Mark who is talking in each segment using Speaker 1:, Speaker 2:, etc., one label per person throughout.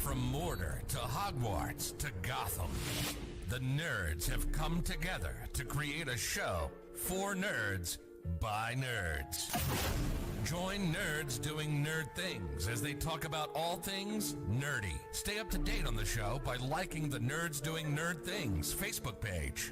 Speaker 1: From Mordor to Hogwarts to Gotham, the nerds have come together to create a show for nerds by nerds. Join nerds doing nerd things as they talk about all things nerdy. Stay up to date on the show by liking the Nerds Doing Nerd Things Facebook page.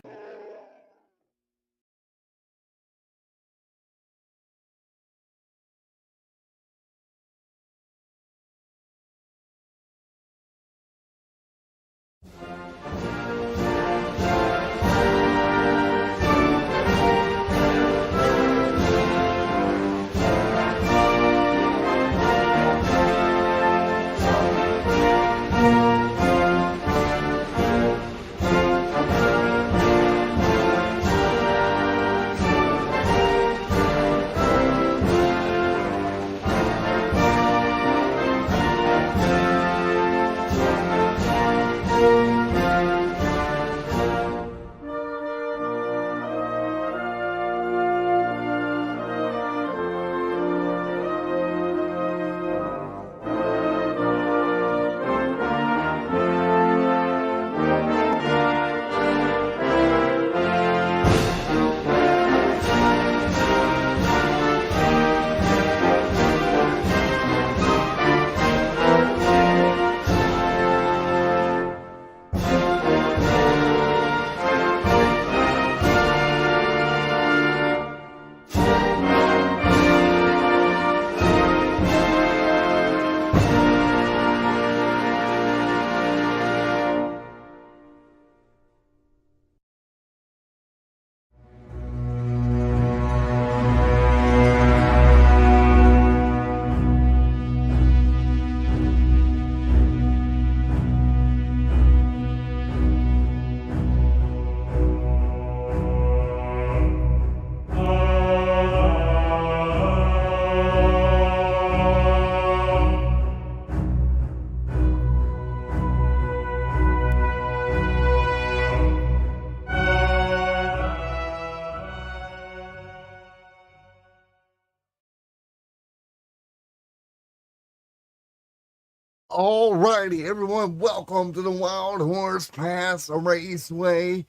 Speaker 2: Alrighty, everyone, welcome to the Wild Horse Pass Raceway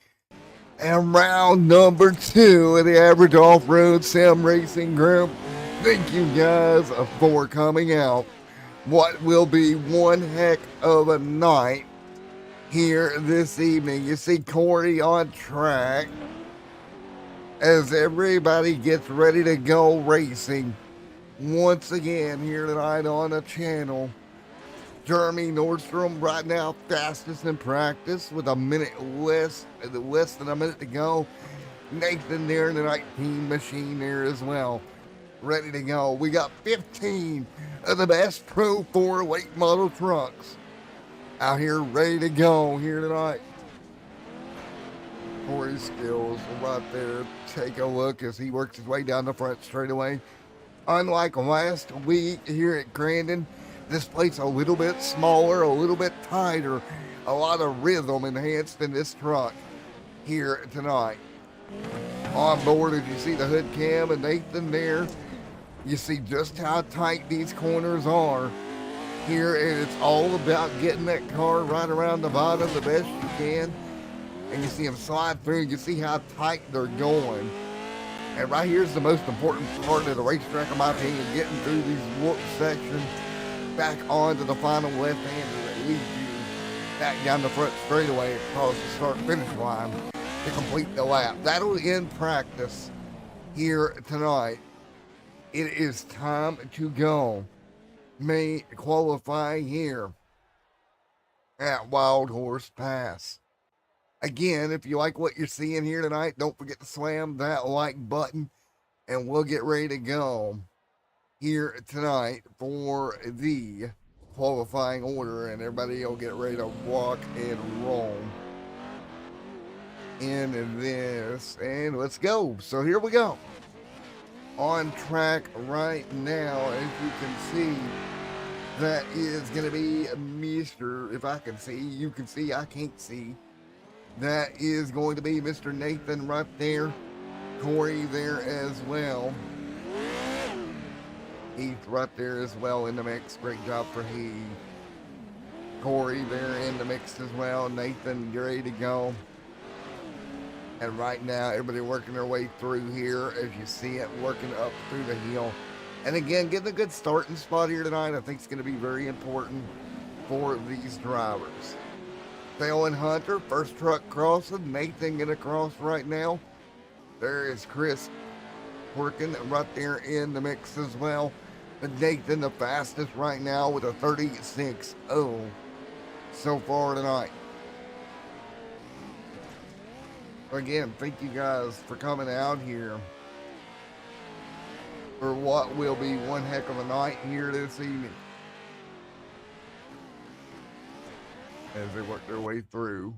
Speaker 2: and round number 2 of the Average Off-Road Sim Racing Group. Thank you guys for coming out. What will be one heck of a night here this evening. You see Corey on track as everybody gets ready to go racing once again here tonight on the channel. Jeremy Nordstrom right now fastest in practice with less than a minute to go. Nathan there in the 19 machine there as well, ready to go. We got 15 of the best Pro 4 late model trucks out here ready to go here tonight. Corey Skills right there. Take a look as he works his way down the front straightaway. Unlike last week here at Grandin, this place a little bit smaller, a little bit tighter, a lot of rhythm enhanced in this truck here tonight. On board, as you see the hood cam and Nathan there, you see just how tight these corners are here, and it's all about getting that car right around the bottom the best you can. And you see them slide through, you see how tight they're going. And right here's the most important part of the racetrack, in my opinion, getting through these warp sections back onto the final left-hander that leads you back down the front straightaway across the start-finish line to complete the lap. That'll end practice here tonight. It is time to go. May qualify here at Wild Horse Pass. Again, if you like what you're seeing here tonight, don't forget to slam that like button, and we'll get ready to go here tonight for the qualifying order, and everybody will get ready to rock and roll in this, and let's go. So here we go. On track right now, as you can see, that is going to be Mr. If I can see, you can see, I can't see. That is going to be Mr. Nathan right there. Corey there as well. Heath right there as well in the mix. Great job for Heath. Corey there in the mix as well. Nathan, you're ready to go. And right now, everybody working their way through here, as you see it, working up through the hill. And again, getting a good starting spot here tonight, I think is going to be very important for these drivers. Dale and Hunter, first truck crossing. Nathan going to cross right now. There is Chris working right there in the mix as well. But Nathan the fastest right now with a 36.0 so far tonight. Again, thank you guys for coming out here for what will be one heck of a night here this evening as they work their way through.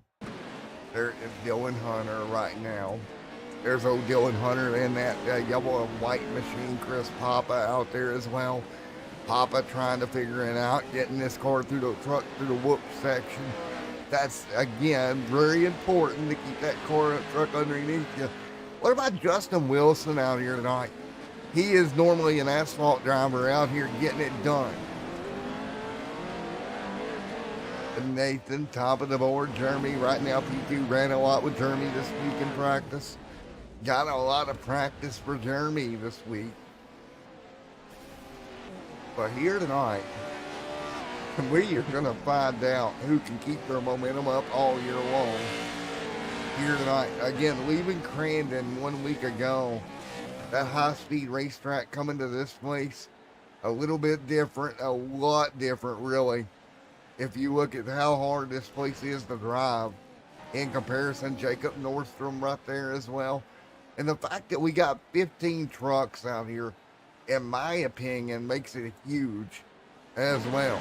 Speaker 2: There is Dylan Hunter right now. There's old Dylan Hunter in that yellow and white machine. Chris Papa out there as well. Papa trying to figure it out, getting this car through the truck, through the whoop section. That's, again, very important to keep that car truck underneath you. What about Justin Wilson out here tonight? He is normally an asphalt driver out here getting it done. And Nathan, top of the board. Jeremy, right now, P2 ran a lot with Jeremy this week in practice. Got a lot of practice for Jeremy this week. But here tonight, we are going to find out who can keep their momentum up all year long. Here tonight, again, leaving Crandon 1 week ago, that high-speed racetrack coming to this place, a little bit different, a lot different, really. If you look at how hard this place is to drive, in comparison, Jacob Nordstrom right there as well. And the fact that we got 15 trucks out here, in my opinion, makes it huge as well.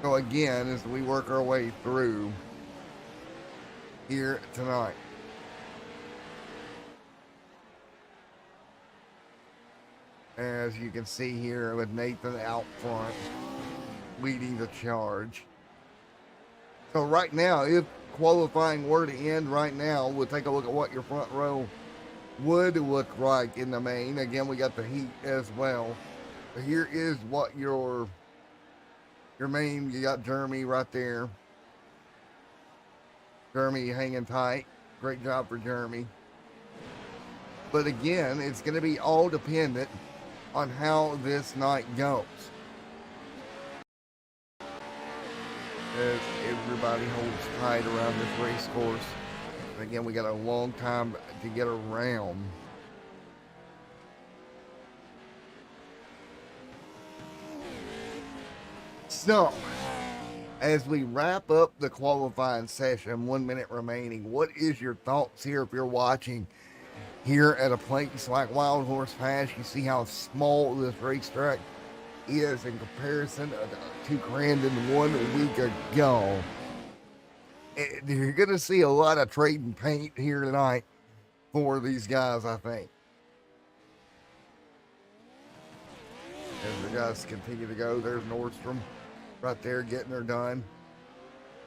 Speaker 2: So again, as we work our way through here tonight. As you can see here with Nathan out front, leading the charge. So right now, if qualifying were to end right now, we'll take a look at what your front row would look like in the main. Again, we got the heat as well. But here is what your main, you got Jeremy right there. Jeremy hanging tight. Great job for Jeremy. But again, it's going to be all dependent on how this night goes. As everybody holds tight around this race course. And again, we got a long time to get around. So, as we wrap up the qualifying session, 1 minute remaining, what is your thoughts here if you're watching here at a place like Wild Horse Pass? You see how small this racetrack is in comparison to Crandon 1 week ago. You're going to see a lot of trading paint here tonight for these guys, I think. As the guys continue to go, there's Nordstrom right there getting her done.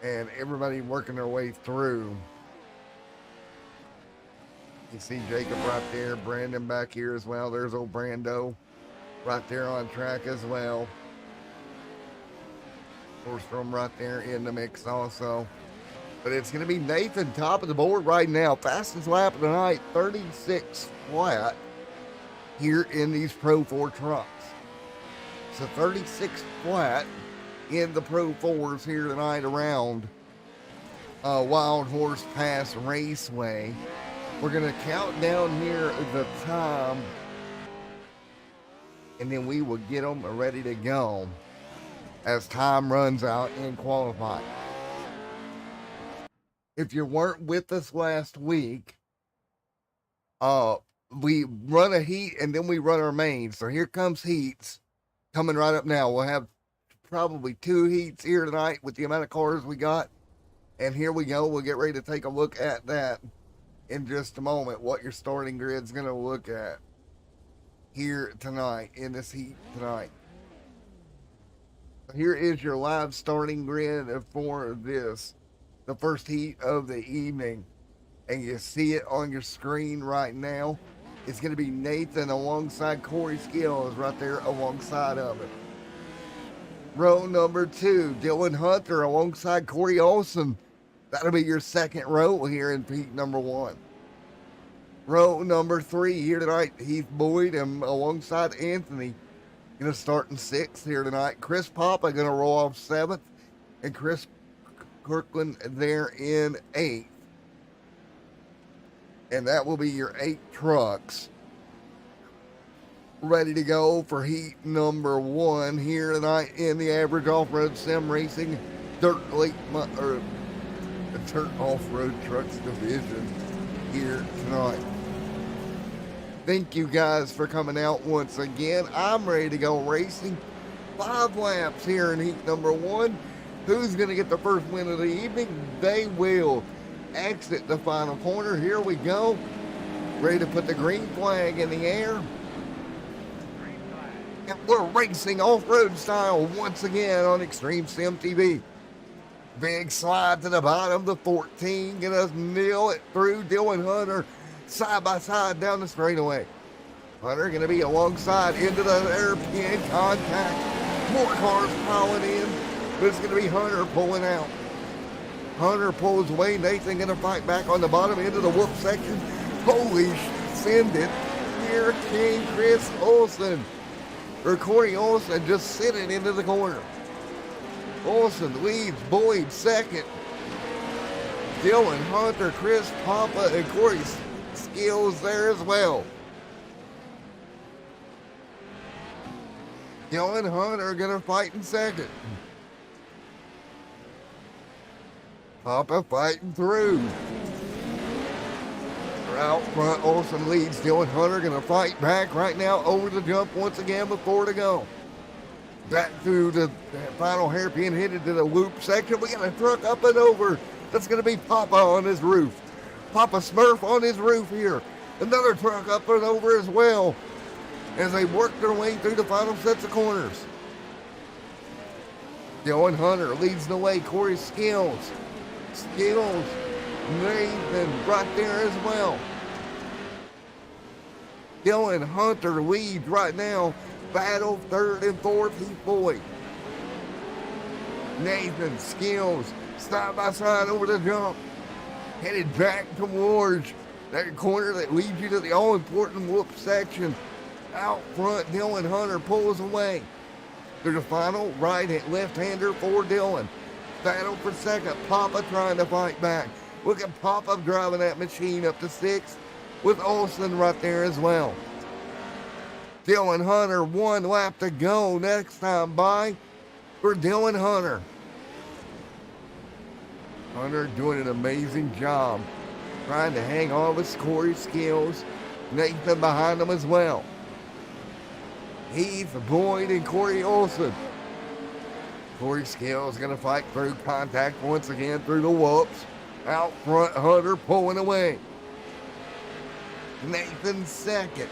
Speaker 2: And everybody working their way through. You see Jacob right there, Brandon back here as well. There's old Brando right there on track as well. Nordstrom right there in the mix also. But it's going to be Nathan top of the board right now. Fastest lap of the night, 36 flat here in these Pro 4 trucks. So 36 flat in the Pro 4s here tonight around Wild Horse Pass Raceway. We're going to count down here the time, and then we will get them ready to go as time runs out in qualifying. If you weren't with us last week, we run a heat and then we run our main. So here comes heats coming right up now. We'll have probably 2 heats here tonight with the amount of cars we got. And here we go. We'll get ready to take a look at that in just a moment, what your starting grid's going to look at here tonight, in this heat tonight. Here is your live starting grid for this, the first heat of the evening. And you see it on your screen right now. It's going to be Nathan alongside Corey Skills right there alongside of it. Row number 2, Dylan Hunter alongside Corey Olson. That'll be your second row here in heat number 1. Row number 3 here tonight, Heath Boyd and alongside Anthony. Going to start in 6th here tonight. Chris Papa going to roll off 7th, and Chris Kirkland there in 8th. And that will be your 8 trucks ready to go for heat number 1 here tonight in the average off-road sim racing dirt off-road trucks division here tonight. Thank you guys for coming out once again. I'm ready to go racing. 5 laps here in heat number 1. Who's going to get the first win of the evening? They will exit the final corner. Here we go. Ready to put the green flag in the air. And we're racing off-road style once again on Extreme Sim TV. Big slide to the bottom, the 14. Gonna nail it through Dylan Hunter side by side down the straightaway. Hunter gonna be alongside into the airpin contact. More cars piling in, but it's gonna be Hunter pulling out. Hunter pulls away. Nathan gonna fight back on the bottom end of the whoop section. Holy send it. Here came Chris Olson. Or Corey Olson just sitting into the corner. Olson leads, Boyd second. Dylan Hunter, Chris Papa, and Corey Skills there as well. Dylan Hunter gonna fight in second. Papa fighting through. Out front, Olson leads. Dylan Hunter gonna fight back right now over the jump once again with 4 to go. Back through the final hairpin headed to the loop section. We got a truck up and over. That's gonna be Papa on his roof. Papa Smurf on his roof here. Another truck up and over as well as they work their way through the final sets of corners. Dylan Hunter leads the way. Corey Skills, Nathan right there as well. Dylan Hunter leads right now. Battle 3rd and 4th, Heath Boyd. Nathan Skills side by side over the jump. Headed back towards that corner that leads you to the all-important whoop section. Out front, Dylan Hunter pulls away. There's a final right and left-hander for Dylan. Battle for second. Papa trying to fight back. Look at Papa driving that machine up to 6th with Olson right there as well. Dylan Hunter, 1 lap to go. Next time by for Dylan Hunter. Hunter doing an amazing job trying to hang on with Corey Skills. Nathan behind him as well. Heath Boyd and Corey Olson. Corey Skills going to fight through contact once again through the whoops. Out front, Hunter pulling away. Nathan second.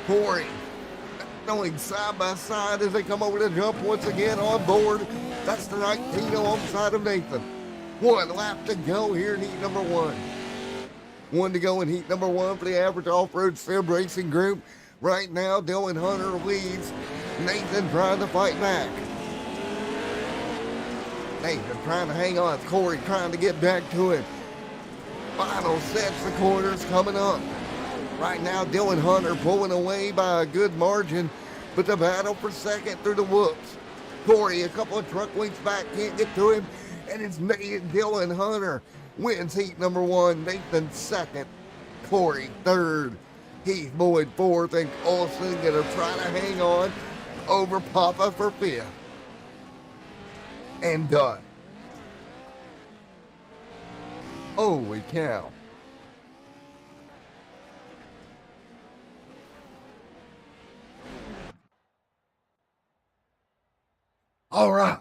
Speaker 2: Corey going side by side as they come over the jump once again on board. That's the 19 alongside of Nathan. 1 lap to go here in heat number 1. 1 to go in heat number 1 for the average off-road sim racing group. Right now, Dylan Hunter leads. Nathan trying to fight back. Nathan trying to hang on. Corey trying to get back to it. Final sets of corners coming up. Right now, Dylan Hunter pulling away by a good margin, but the battle for second through the whoops. Corey, a couple of truck lengths back, can't get to him, and it's Dylan Hunter wins heat number 1. Nathan second. Corey third. Heath Boyd 4th, and Olson gonna try to hang on over Papa for 5th. And done. Holy cow. All right.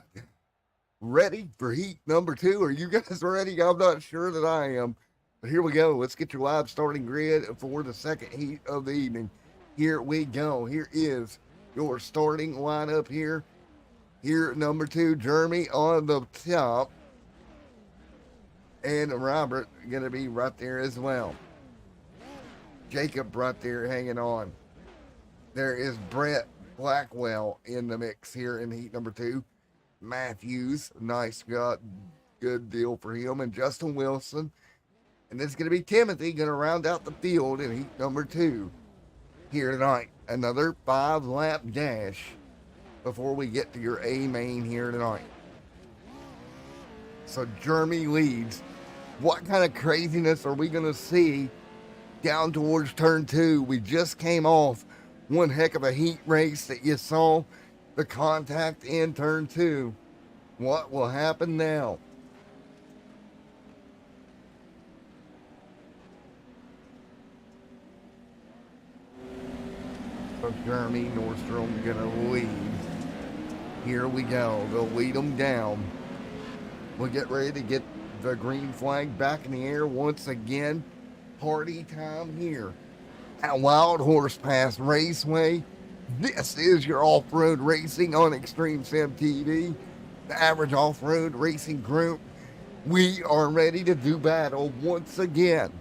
Speaker 2: Ready for heat number 2? Are you guys ready? I'm not sure that I am. But here we go. Let's get your live starting grid for the second heat of the evening. Here we go. Here is your starting lineup here. Here, number 2, Jeremy on the top. And Robert going to be right there as well. Jacob right there hanging on. There is Brett Blackwell in the mix here in heat number 2. Matthews, nice got Good deal for him and Justin Wilson. And it's going to be Timothy going to round out the field in heat number 2 here tonight. Another 5-lap dash before we get to your A main here tonight. So Jeremy leads. What kind of craziness are we going to see down towards turn 2? We just came off one heck of a heat race that you saw. The contact in turn 2. What will happen now? So Jeremy Nordstrom gonna lead. Here we go. They'll lead them down. We'll get ready to get the green flag back in the air once again. Party time here at Wild Horse Pass Raceway. This is your off-road racing on Extreme Sim TV, the average off-road racing group. We are ready to do battle once again.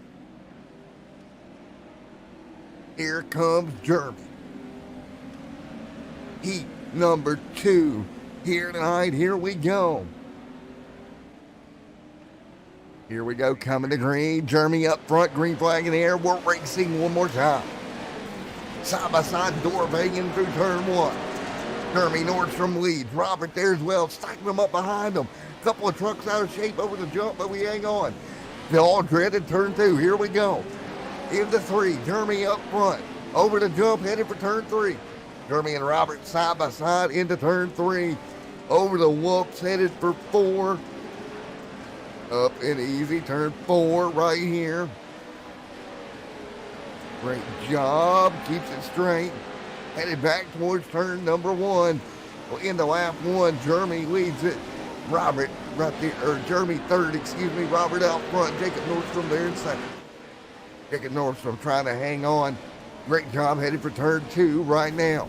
Speaker 2: Here comes Jeremy. Heat number 2 here tonight. Here we go. Here we go, coming to green. Jeremy up front, green flag in the air. We're racing one more time. Side by side, door banging through turn 1. Jeremy Nordstrom leads. Robert there as well, stacking them up behind them. Couple of trucks out of shape over the jump, but we hang on. The all dreaded turn 2. Here we go. Into 3. Jeremy up front. Over the jump, headed for turn 3. Jeremy and Robert side by side into turn 3. Over the whoops, headed for 4. Up and easy, turn 4 right here. Great job, keeps it straight. Headed back towards turn number 1. Well, into lap 1, Jeremy leads it. Robert right there, or Jeremy third, Robert out front. Jacob Nordstrom there in second. Jacob Nordstrom trying to hang on. Great job, headed for turn 2 right now.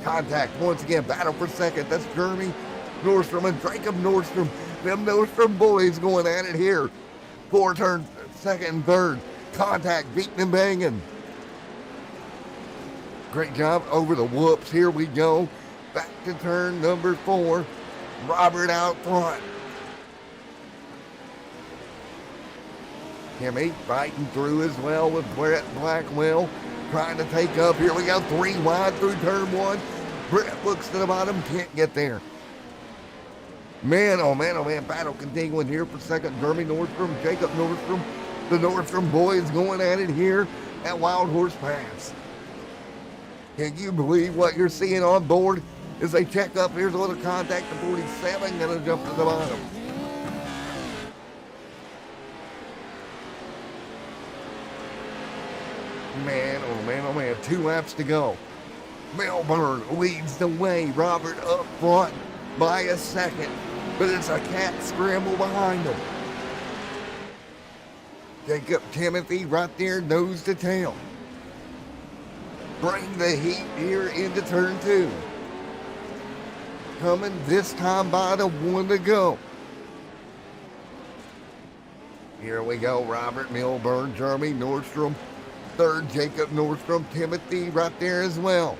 Speaker 2: Contact once again, battle for second. That's Jeremy Nordstrom and Jacob Nordstrom. Them Nordstrom boys going at it here. 4 turns, second and third. Contact, beating and banging. Great job over the whoops. Here we go. Back to turn number 4. Robert out front. Kimmy fighting through as well with Brett Blackwell. Trying to take up. Here we go. 3 wide through turn 1. Brett looks to the bottom. Can't get there. Man, oh man, battle continuing here for second. Jeremy Nordstrom, Jacob Nordstrom. The Nordstrom boys going at it here at Wild Horse Pass. Can you believe what you're seeing on board as they check up? Here's a little contact to 47, gonna jump to the bottom. Man, oh man, 2 laps to go. Melbourne leads the way. Robert up front by a second, but it's a cat scramble behind him. Jacob Timothy right there, nose to tail. Bring the heat here into turn 2. Coming this time by the 1 to go. Here we go, Robert Milburn, Jeremy Nordstrom, third, Jacob Nordstrom, Timothy right there as well.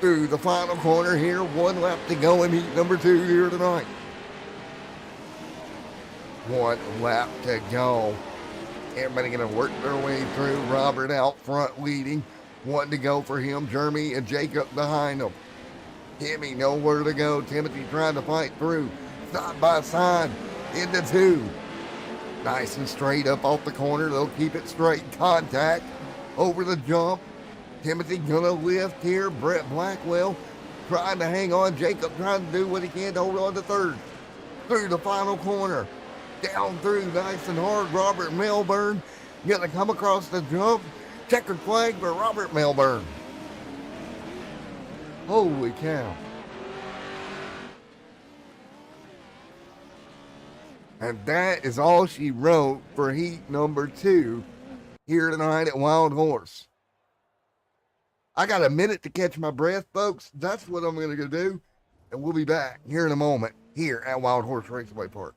Speaker 2: Through the final corner here, 1 lap to go in heat number 2 here tonight. 1 lap to go. Everybody gonna work their way through. Robert out front leading. 1 to go for him. Jeremy and Jacob behind him. Timmy nowhere to go. Timothy trying to fight through. Side by side into 2. Nice and straight up off the corner. They'll keep it straight. Contact over the jump. Timothy gonna lift here. Brett Blackwell trying to hang on. Jacob trying to do what he can to hold on to third. Through the final corner. Down through nice and hard. Robert Melbourne gonna come across the jump. Checkered flag for Robert Melbourne. Holy cow. And that is all she wrote for heat number 2 here tonight at Wild Horse. I got a minute to catch my breath, folks. That's what I'm going to do. And we'll be back here in a moment here at Wild Horse Raceway Park.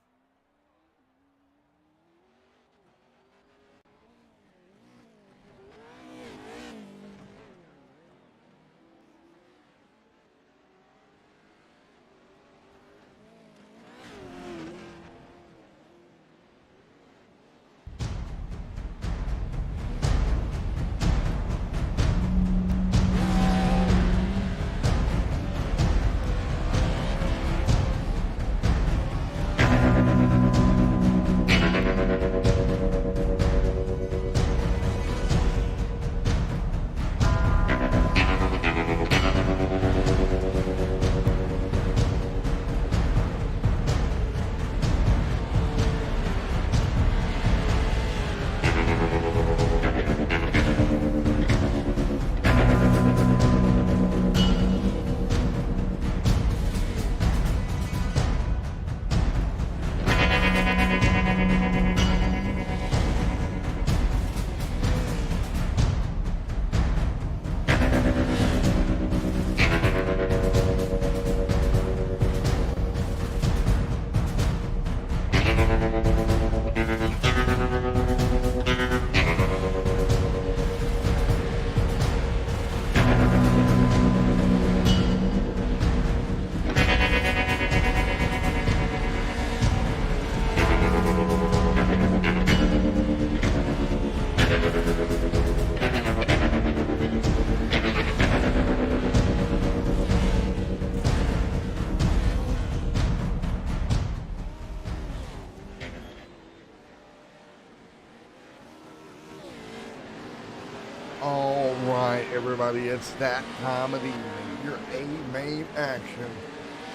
Speaker 2: right, everybody, it's that time of the evening. Your A-main action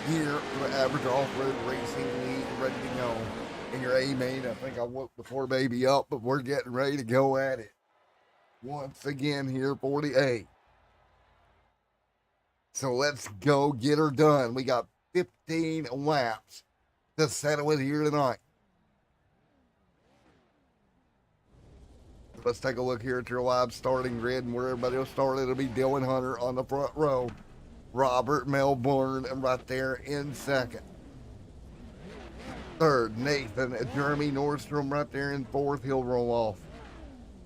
Speaker 2: here for the Average Off-Road Racing League, ready to go. And your A-main, I think I woke the poor baby up, but we're getting ready to go at it. Once again here for the A. So let's go get her done. We got 15 laps to settle it here tonight. Let's take a look here at your live starting grid and where everybody will start. It'll be Dylan Hunter on the front row. Robert Melbourne right there in second. Third, Nathan Jeremy Nordstrom right there in fourth. He'll roll off.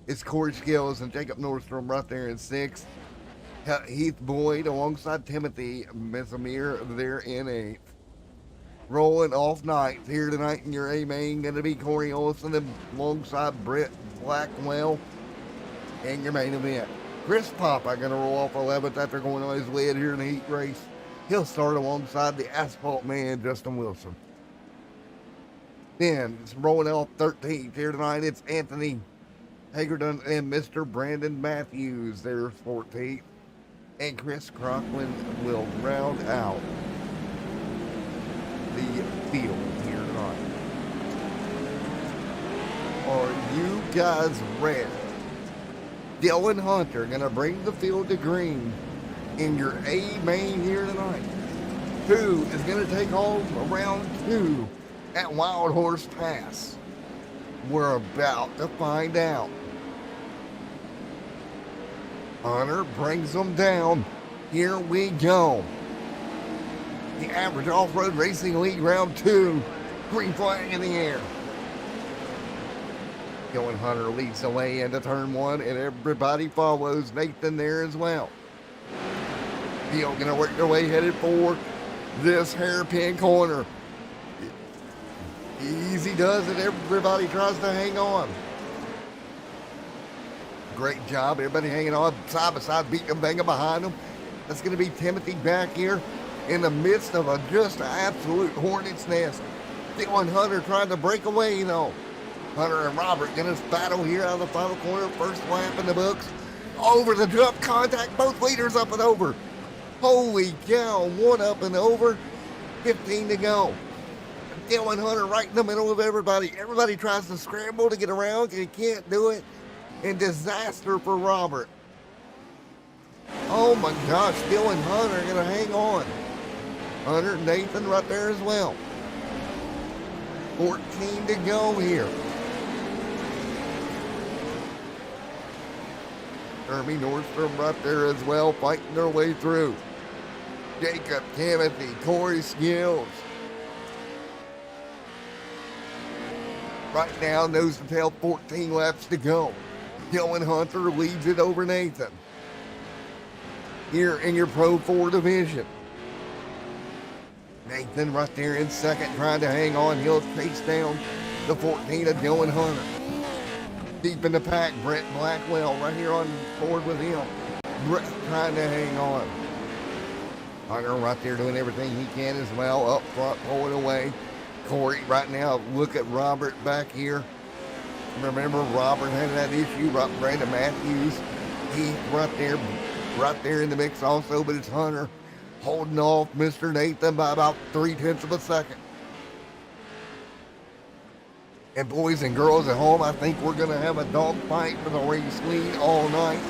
Speaker 2: It's Corey Skills and Jacob Nordstrom right there in sixth. Heath Boyd alongside Timothy Mesamir there in eighth. Rolling off ninth here tonight in your A-main, going to be Corey Olson alongside Brett Blackwell. And your main event, Chris Papa going to roll off 11th after going on his lead here in the heat race. He'll start alongside the asphalt man, Justin Wilson. Then it's rolling off 13th here tonight. It's Anthony Hagerton and Mr. Brandon Matthews. There's 14th. And Chris Crocklin will round out the field here tonight. Are you guys ready? Dylan Hunter gonna bring the field to green in your A-main here tonight. Who is gonna take on round two at Wild Horse Pass? We're about to find out. Hunter brings them down. Here we go. The Average Off-Road Racing League round two. Green flag in the air. Dylan Hunter leads the way into turn one, and everybody follows. Nathan there as well. Field gonna work their way headed for this hairpin corner. Easy does it. Everybody tries to hang on. Great job. Everybody hanging on side by side, beating them, banging behind them. That's going to be Timothy back here in the midst of just an absolute hornet's nest. Dylan Hunter trying to break away, Hunter and Robert going to battle here out of the final corner. First lap in the books. Over the jump, contact, both leaders up and over. Holy cow, one up and over. 15 to go. Dylan Hunter right in the middle of everybody. Everybody tries to scramble to get around. They can't do it. And disaster for Robert. Oh my gosh, Dylan Hunter gonna hang on. Hunter, Nathan right there as well. 14 to go here. Jeremy Nordstrom right there as well, fighting their way through. Jacob, Timothy, Corey Skills. Right now, nose to tail, 14 laps to go. Dylan Hunter leads it over Nathan. Here in your Pro 4 division. Nathan right there in second, trying to hang on. He'll chase down the 14 of Dylan Hunter. Deep in the pack, Brett Blackwell right here on board with him. Brett trying to hang on. Hunter right there doing everything he can as well. Up front, pulling away. Corey right now, look at Robert back here. Remember, Robert had that issue. Brandon Matthews, he right there in the mix also, but it's Hunter holding off Mr. Nathan by about 0.3 of a second. And boys and girls at home, I think we're going to have a dogfight for the race lead all night.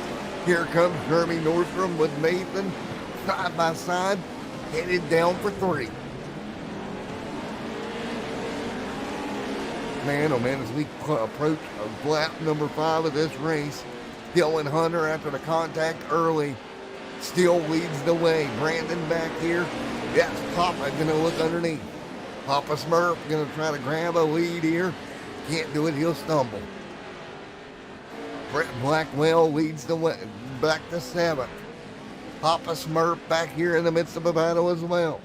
Speaker 2: Here comes Jeremy Nordstrom with Nathan side by side, headed down for 3. Man, oh man, as we approach lap number 5 of this race, Dylan Hunter, after the contact early, still leads the way. Brandon back here. That's Papa going to look underneath. Papa Smurf going to try to grab a lead here. Can't do it, he'll stumble. Brett Blackwell leads the way back to 7th. Papa Smurf back here in the midst of a battle as well.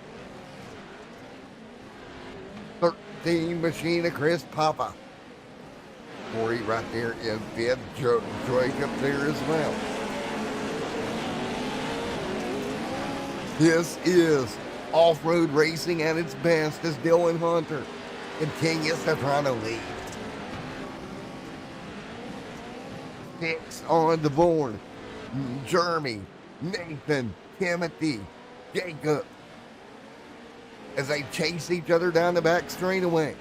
Speaker 2: 13 machine of Chris Papa. Corey right there in 5th. Drake up there as well. This is off-road racing at its best as Dylan Hunter continues to try to lead. 6 on the board. Jeremy, Nathan, Timothy, Jacob, as they chase each other down the back straightaway.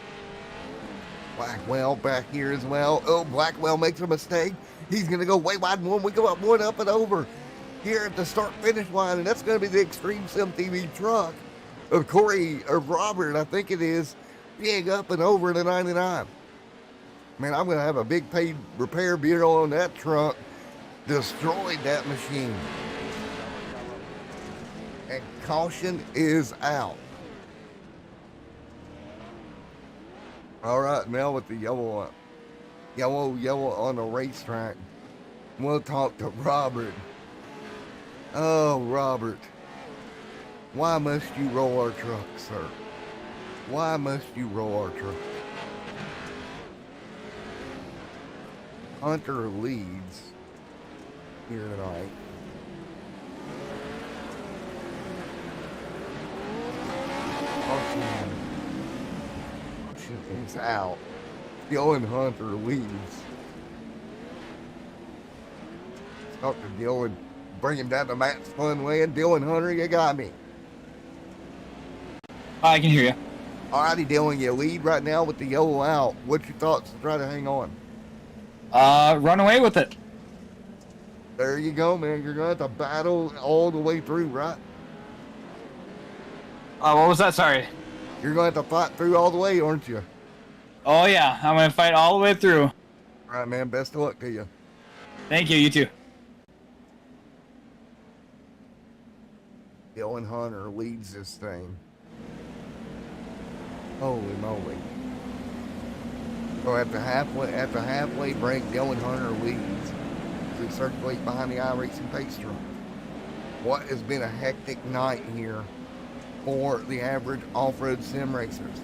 Speaker 2: Blackwell back here as well. Oh, Blackwell makes a mistake. He's going to go way wide one. We go up one up and over here at the start-finish line, and that's going to be the Extreme Sim TV truck of Robert, I think it is, big up and over the 99. Man, I'm going to have a big paid repair bureau on that truck. Destroyed that machine. And caution is out. All right, now with the yellow on the racetrack, we'll talk to Robert. Oh, Robert, why must you roll our truck, sir? Why must you roll our truck? Hunter leads here tonight. Caution is out. Dylan Hunter leads. Let's talk to Dylan. Bring him down to Matt's Fun Land. Dylan Hunter, you got me.
Speaker 3: I can hear you.
Speaker 2: Alrighty, Dylan, you lead right now with the yellow out. What's your thoughts to try to hang on?
Speaker 3: Run away with it.
Speaker 2: There you go, man. You're going to have to battle all the way through, right?
Speaker 3: What was that? Sorry.
Speaker 2: You're going to have to fight through all the way, aren't you?
Speaker 3: Oh, yeah. I'm going to fight all the way through.
Speaker 2: All right, man. Best of luck to you.
Speaker 3: Thank you. You too.
Speaker 2: Dylan Hunter leads this thing. Holy moly. So at the halfway break, Dylan Hunter leads as we circulate behind the iRacing pace truck. What has been a hectic night here for the average off-road sim racers.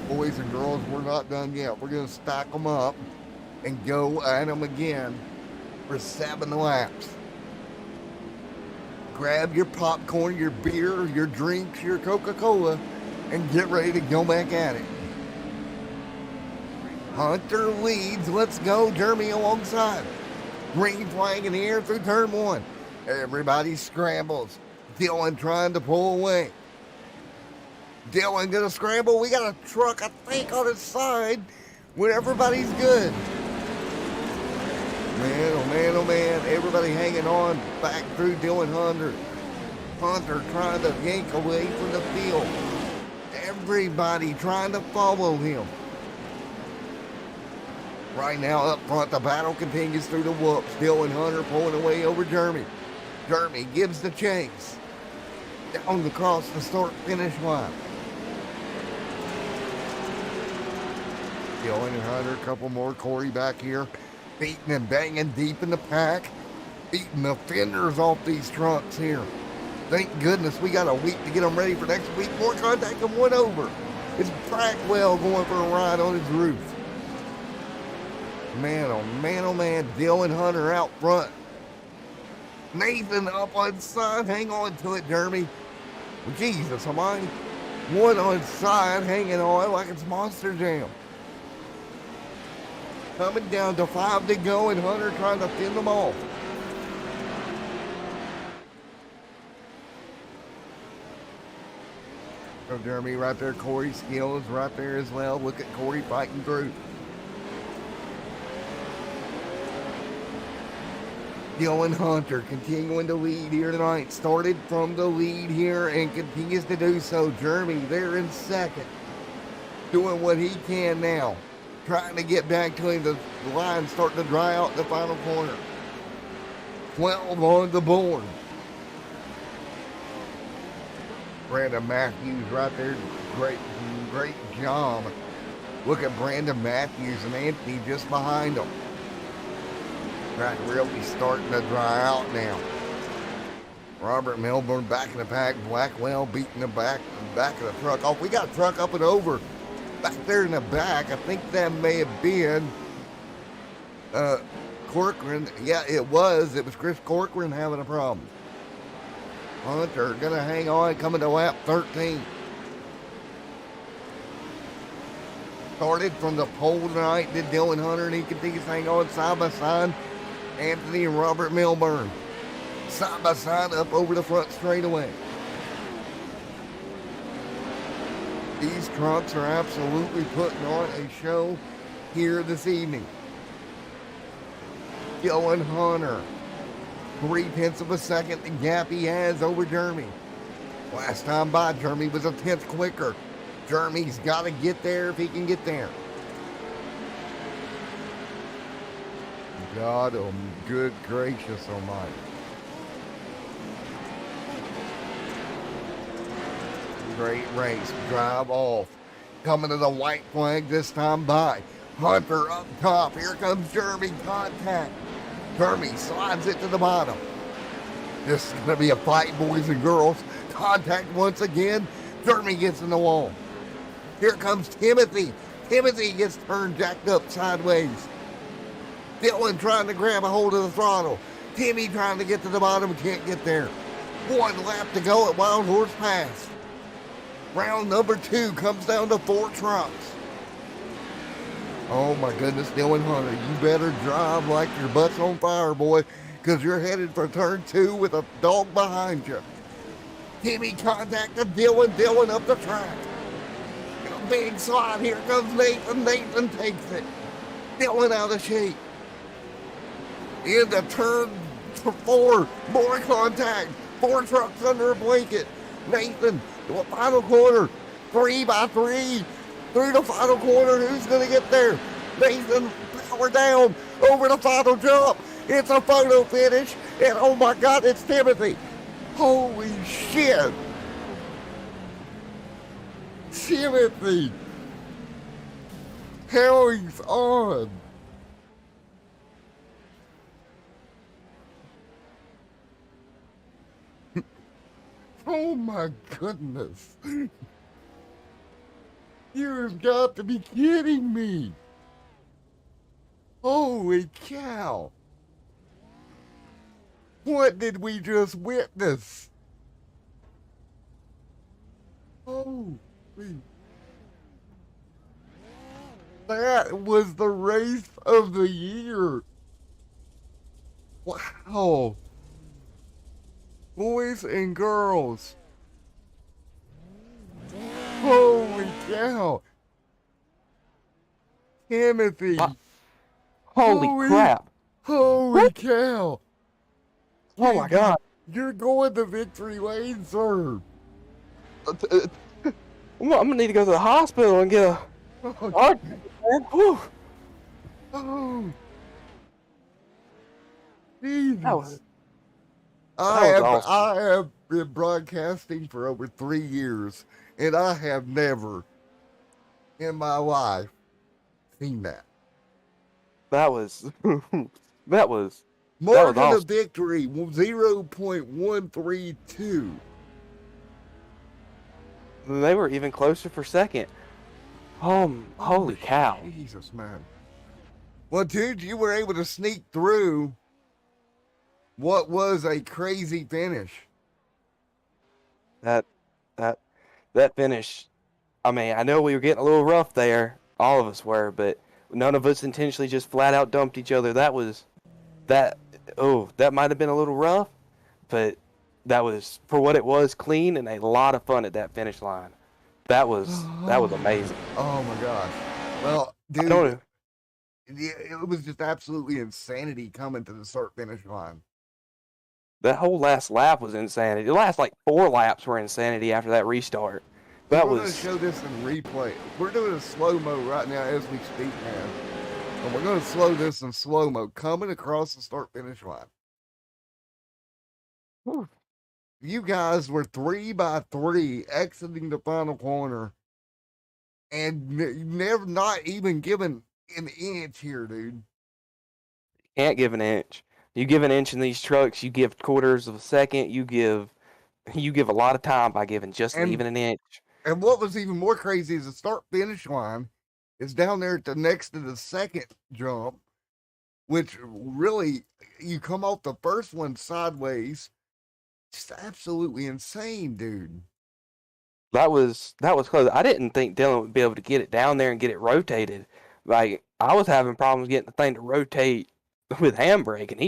Speaker 2: Boys and girls, we're not done yet. We're going to stack them up and go at them again for 7 laps. Grab your popcorn, your beer, your drinks, your Coca-Cola, and get ready to go back at it. Hunter leads. Let's go. Jeremy alongside. Green flag in the air through turn 1. Everybody scrambles. Dylan trying to pull away. Dylan gonna scramble. We got a truck, I think, on his side when everybody's good. Man, oh man, oh man. Everybody hanging on back through Dylan Hunter. Hunter trying to yank away from the field. Everybody trying to follow him. Right now up front, the battle continues through the whoops. Dylan Hunter pulling away over Jeremy. Jeremy gives the chase. Down across the start-finish line. Dylan Hunter, a couple more. Corey back here. Beating and banging deep in the pack. Beating the fenders off these trucks here. Thank goodness we got a week to get them ready for next week. More contact and one over. It's Blackwell going for a ride on his roof. Man, oh man, oh man. Dylan Hunter out front. Nathan up on side. Hang on to it, Jeremy. Well, Jesus, am I? One on side, hanging on like it's Monster Jam. Coming down to 5 to go, and Hunter trying to fend them off. So Jeremy right there. Corey Skills right there as well. Look at Corey fighting through. Dylan Hunter continuing to lead here tonight. Started from the lead here and continues to do so. Jeremy there in second. Doing what he can now. Trying to get back to him. The line starting to dry out in the final corner. 12 on the board. Brandon Matthews right there. Great job. Look at Brandon Matthews and Anthony just behind him. Track really starting to dry out now. Robert Melbourne back in the pack. Blackwell beating the back of the truck off. We got a truck up and over. Back there in the back, I think that may have been Corcoran. Yeah, it was. It was Chris Corcoran having a problem. Hunter gonna hang on, coming to lap 13. Started from the pole tonight, did Dylan Hunter and Nicotese hang on side by side. Anthony and Robert Milburn side by side up over the front straightaway. These trucks are absolutely putting on a show here this evening. Dylan Hunter, 0.3 of a second, the gap he has over Jeremy. Last time by, Jeremy was a tenth quicker. Jeremy's got to get there if he can get there. God, oh, good gracious almighty. Great race, drive off. Coming to the white flag this time by. Hunter up top, here comes Jeremy, contact. Jeremy slides it to the bottom. This is going to be a fight, boys and girls. Contact once again. Jeremy gets in the wall. Here comes Timothy. Timothy gets turned jacked up sideways. Dylan trying to grab a hold of the throttle. Timmy trying to get to the bottom, can't get there. 1 lap to go at Wild Horse Pass. Round number 2 comes down to 4 trucks. Oh my goodness, Dylan Hunter, you better drive like your butt's on fire, boy, because you're headed for turn 2 with a dog behind you. Timmy contacted Dylan, Dylan up the track. A big slide, here comes Nathan, Nathan takes it. Dylan out of shape. Into turn 4, more contact. 4 trucks under a blanket. Nathan, to a final corner, 3 by 3. Through the final corner, who's going to get there? Nathan, power down, over the final jump. It's a photo finish, and oh my God, it's Timothy. Holy shit. Timothy. Hell, he's on. Oh my goodness. You've got to be kidding me. Holy cow. What did we just witness? Holy. That was the race of the year. Wow. Boys and girls. Holy cow. Timothy.
Speaker 4: Holy crap.
Speaker 2: Holy cow.
Speaker 4: Oh my God.
Speaker 2: You're going the victory lane, sir.
Speaker 4: I'm gonna need to go to the hospital and get a heart. Whew.
Speaker 2: Oh. Jesus.
Speaker 4: That was
Speaker 2: I
Speaker 4: awesome.
Speaker 2: have been broadcasting for over 3 years, and I have never in my life seen that.
Speaker 4: That was that was
Speaker 2: Margin
Speaker 4: awesome.
Speaker 2: of victory 0.132.
Speaker 4: They were even closer for second. Holy cow.
Speaker 2: Jesus, man. Well, dude, you were able to sneak through what was a crazy finish.
Speaker 4: That finish. I mean, I know we were getting a little rough there. All of us were, but none of us intentionally just flat out dumped each other. That might have been a little rough, but that was, for what it was, clean and a lot of fun at that finish line. That was amazing.
Speaker 2: Oh my gosh. Well,
Speaker 4: I
Speaker 2: dude,
Speaker 4: don't know.
Speaker 2: it was just absolutely insanity coming to the start finish line.
Speaker 4: That whole last lap was insanity. The last like 4 laps were insanity after that restart.
Speaker 2: We're going to show this in replay. We're doing a slow-mo right now as we speak, man. And we're going to slow this in slow-mo, coming across the start-finish line.
Speaker 4: Whew.
Speaker 2: You guys were 3 by 3 exiting the final corner and never not even given an inch here, dude.
Speaker 4: Can't give an inch. You give an inch in these trucks, you give quarters of a second, you give a lot of time by giving just even an inch.
Speaker 2: And what was even more crazy is the start-finish line is down there next to the second jump, which really, you come off the first one sideways. Just absolutely insane, dude.
Speaker 4: That was close. I didn't think Dylan would be able to get it down there and get it rotated. Like I was having problems getting the thing to rotate with handbrake, and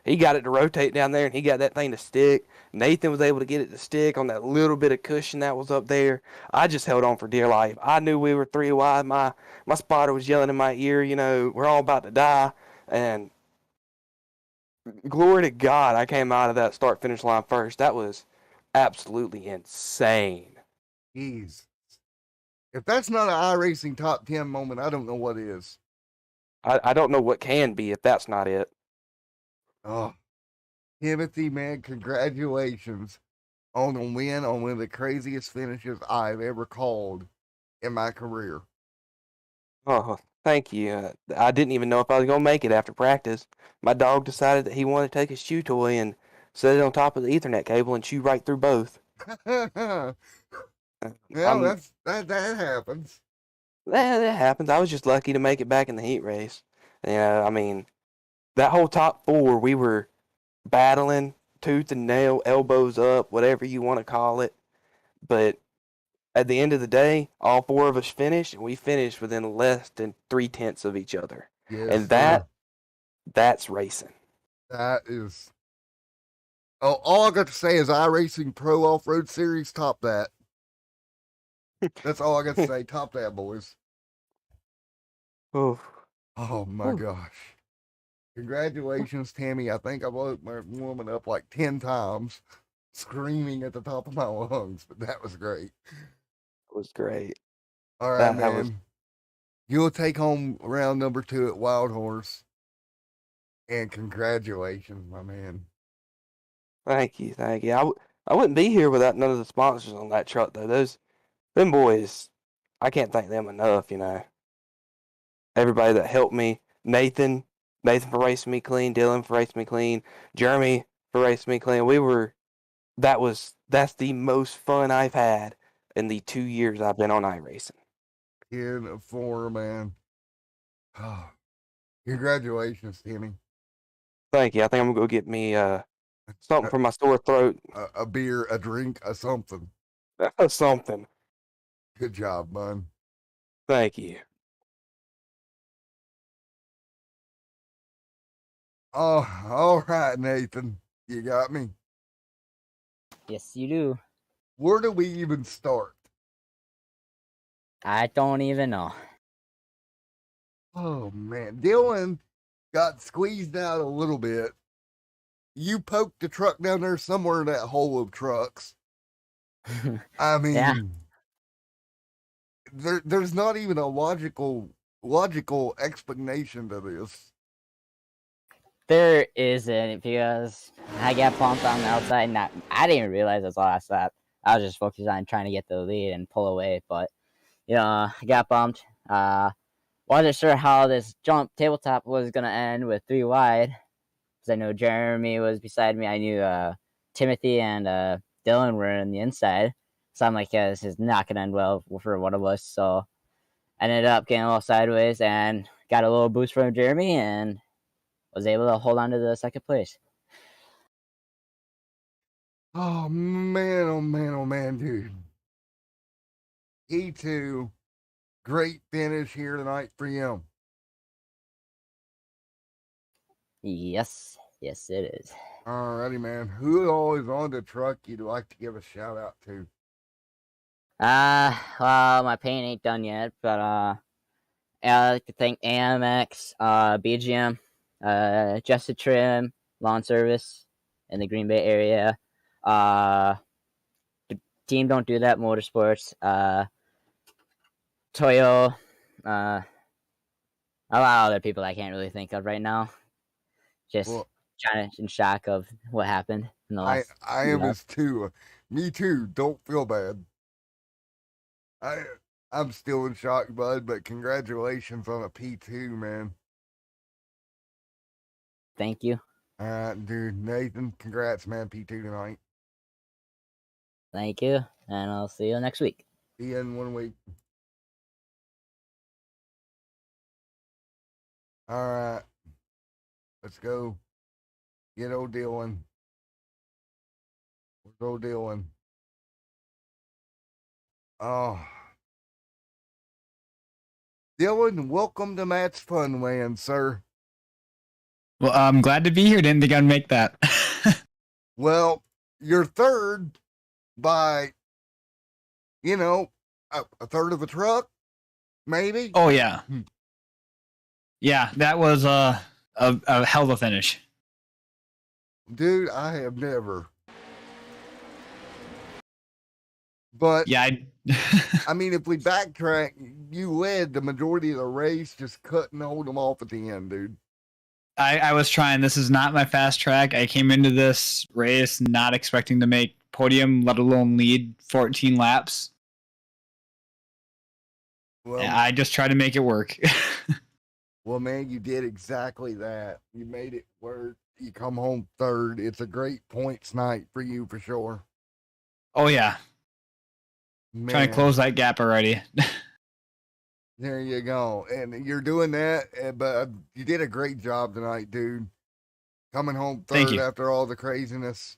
Speaker 4: he got it to rotate down there, and he got that thing to stick. Nathan was able to get it to stick on that little bit of cushion that was up there. I just held on for dear life. I knew we were three wide. My spotter was yelling in my ear, we're all about to die. And glory to God, I came out of that start finish line first. That was absolutely insane.
Speaker 2: Jeez. If that's not an iRacing top 10 moment, I don't know what is.
Speaker 4: I don't know what can be if that's not it.
Speaker 2: Oh, Timothy, man, congratulations on a win on one of the craziest finishes I've ever called in my career.
Speaker 4: Oh, thank you. I didn't even know if I was gonna make it after practice. My dog decided that he wanted to take his chew toy and set it on top of the Ethernet cable and chew right through both.
Speaker 2: Well,
Speaker 4: I'm
Speaker 2: that happens.
Speaker 4: that happens. I was just lucky to make it back in the heat race. I mean, that whole top four, we were battling tooth and nail, elbows up, whatever you want to call it. But at the end of the day, all four of us finished, and we finished within less than 3/10 of each other.
Speaker 2: Yes,
Speaker 4: And
Speaker 2: sir.
Speaker 4: that's racing.
Speaker 2: That is. Oh, all I got to say is iRacing Pro Off Road Series, top that. That's all I got to say. Top that, boys.
Speaker 4: Oh,
Speaker 2: Oh my gosh. Congratulations, Tammy. I think I woke my woman up like 10 times screaming at the top of my lungs, but that was great.
Speaker 4: it was great.
Speaker 2: All right,
Speaker 4: That was
Speaker 2: man. You'll take home round number 2 at Wild Horse. And congratulations, my man.
Speaker 4: thank you, thank you. I wouldn't be here without none of the sponsors on that truck though. Them boys, I can't thank them enough. Everybody that helped me, Nathan for racing me clean, Dylan for racing me clean, Jeremy for racing me clean. That's the most fun I've had in the 2 years I've been on iRacing.
Speaker 2: In form, man. Oh, congratulations, Timmy.
Speaker 4: Thank you. I think I'm gonna go get me something
Speaker 2: A,
Speaker 4: for my sore throat.
Speaker 2: a beer, a drink, a something.
Speaker 4: Something.
Speaker 2: Good job, bud.
Speaker 4: Thank you.
Speaker 2: Oh, all right, Nathan. You got me.
Speaker 5: Yes, you do.
Speaker 2: Where do we even start?
Speaker 5: I don't even know.
Speaker 2: Oh, man. Dylan got squeezed out a little bit. You poked the truck down there somewhere in that hole of trucks. I
Speaker 5: Yeah.
Speaker 2: mean, there's not even a logical explanation to this.
Speaker 5: There isn't because I got bumped on the outside. And I didn't even realize that's all I stopped. I was just focused on trying to get the lead and pull away. But, I got bumped. Wasn't sure how this jump tabletop was going to end with 3 wide. Because I know Jeremy was beside me. I knew Timothy and Dylan were in the inside. So I'm like, yeah, this is not going to end well for one of us. So I ended up getting a little sideways and got a little boost from Jeremy and was able to hold on to the second place.
Speaker 2: Oh man, oh man, oh man, dude. E2, great finish here tonight for you.
Speaker 5: Yes, it is.
Speaker 2: Alrighty, man. Who all is on the truck you'd like to give a shout out to?
Speaker 5: Well, my paint ain't done yet, but I like to thank AMX, BGM, Just Trim, Lawn Service in the Green Bay area. The team Don't Do That Motorsports, Toyo, a lot of other people I can't really think of right now. Just
Speaker 2: Well,
Speaker 5: kind of in shock of what happened in the last.
Speaker 2: I am as too. Me too. Don't feel bad. I'm still in shock, bud, but congratulations on a P2, man.
Speaker 5: Thank you.
Speaker 2: All right, dude. Nathan, congrats, man. P2 tonight.
Speaker 5: Thank you. And I'll see you next week.
Speaker 2: See you in 1 week. All right. Let's go. Get old Dylan. Where's old Dylan? Oh, Dylan, welcome to Matt's Funland, sir.
Speaker 3: Well, I'm glad to be here. Didn't think I'd make that.
Speaker 2: Well, you're third by, you know, a third of a truck, maybe.
Speaker 3: Oh yeah, yeah. That was a hell of a finish.
Speaker 2: Dude, I have never. But
Speaker 3: Yeah,
Speaker 2: I mean, if we backtrack, you led the majority of the race, just couldn't hold them off at the end, dude.
Speaker 3: I was trying. This is not my fast track. I came into this race not expecting to make podium, let alone lead 14 laps.
Speaker 2: Well,
Speaker 3: I just tried to make it work.
Speaker 2: well, man, you did exactly that. You made it work. You come home third. It's a great points night for you for sure.
Speaker 3: Oh yeah,
Speaker 2: Man,
Speaker 3: trying to close that gap already.
Speaker 2: there you go. And you're doing that, but you did a great job tonight, dude. Coming home
Speaker 3: Thank
Speaker 2: third
Speaker 3: you.
Speaker 2: after all the craziness.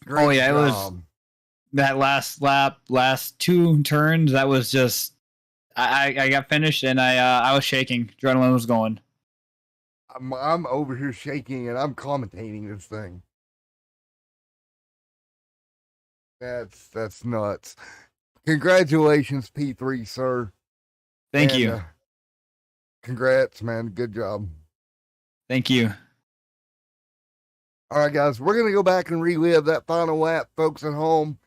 Speaker 2: Great
Speaker 3: Oh yeah,
Speaker 2: job.
Speaker 3: it was that last lap, last two turns. That was just I got finished and I was shaking. Adrenaline was going.
Speaker 2: I'm over here shaking and I'm commentating this thing. That's nuts. Congratulations, P3, sir.
Speaker 3: Thank
Speaker 2: And,
Speaker 3: you.
Speaker 2: Congrats, man. Good job.
Speaker 3: Thank you.
Speaker 2: All right, guys, we're going to go back and relive that final lap, folks at home.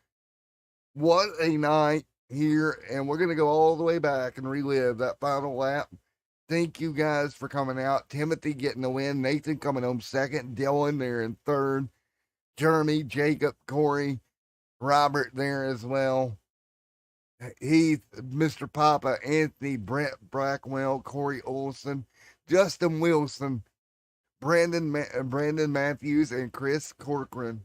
Speaker 2: What a night here. And we're going to go all the way back and relive that final lap. Thank you guys for coming out. Timothy getting the win. Nathan coming home second. Dylan there in third. Jeremy, Jacob, Corey, Robert there as well. Heath, Mr. Papa, Anthony, Brent Brackwell, Corey Olson, Justin Wilson, Brandon Matthews, and Chris Corcoran.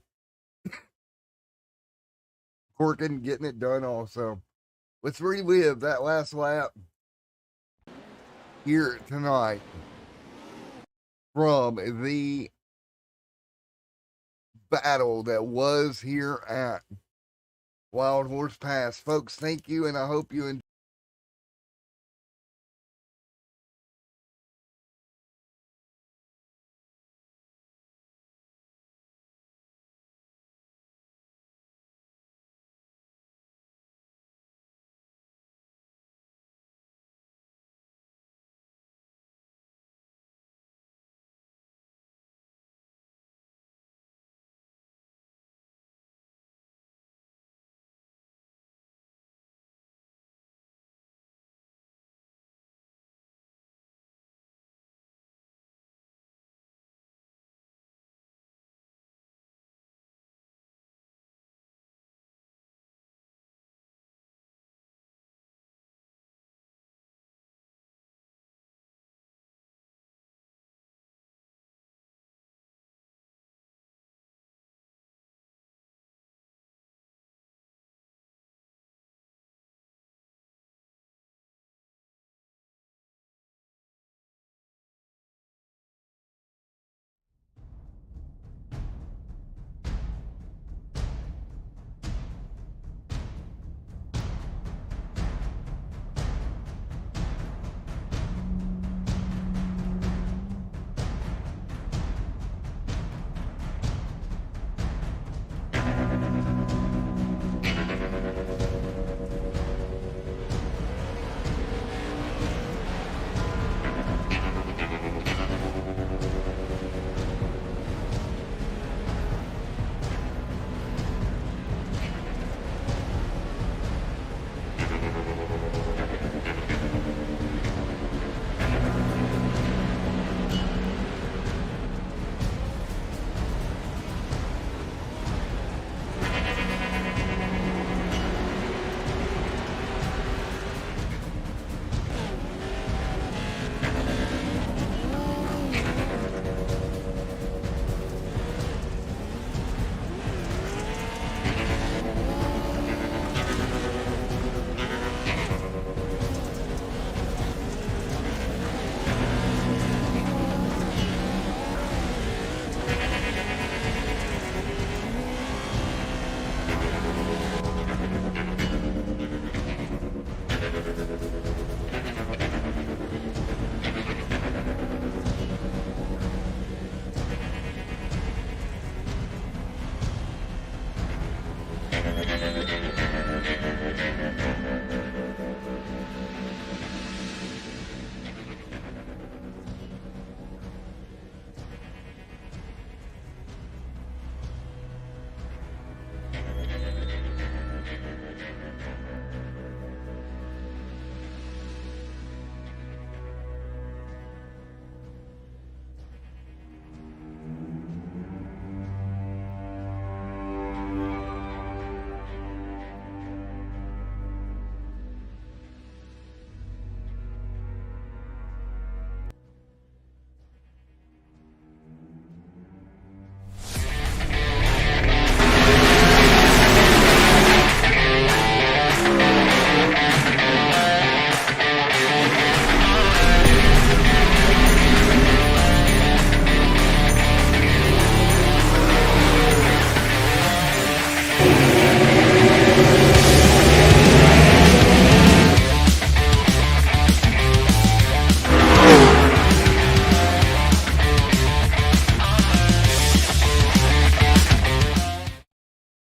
Speaker 2: Corcoran getting it done also. Let's relive that last lap here tonight from the battle that was here at Wild Horse Pass. Folks, thank you, and I hope you enjoy.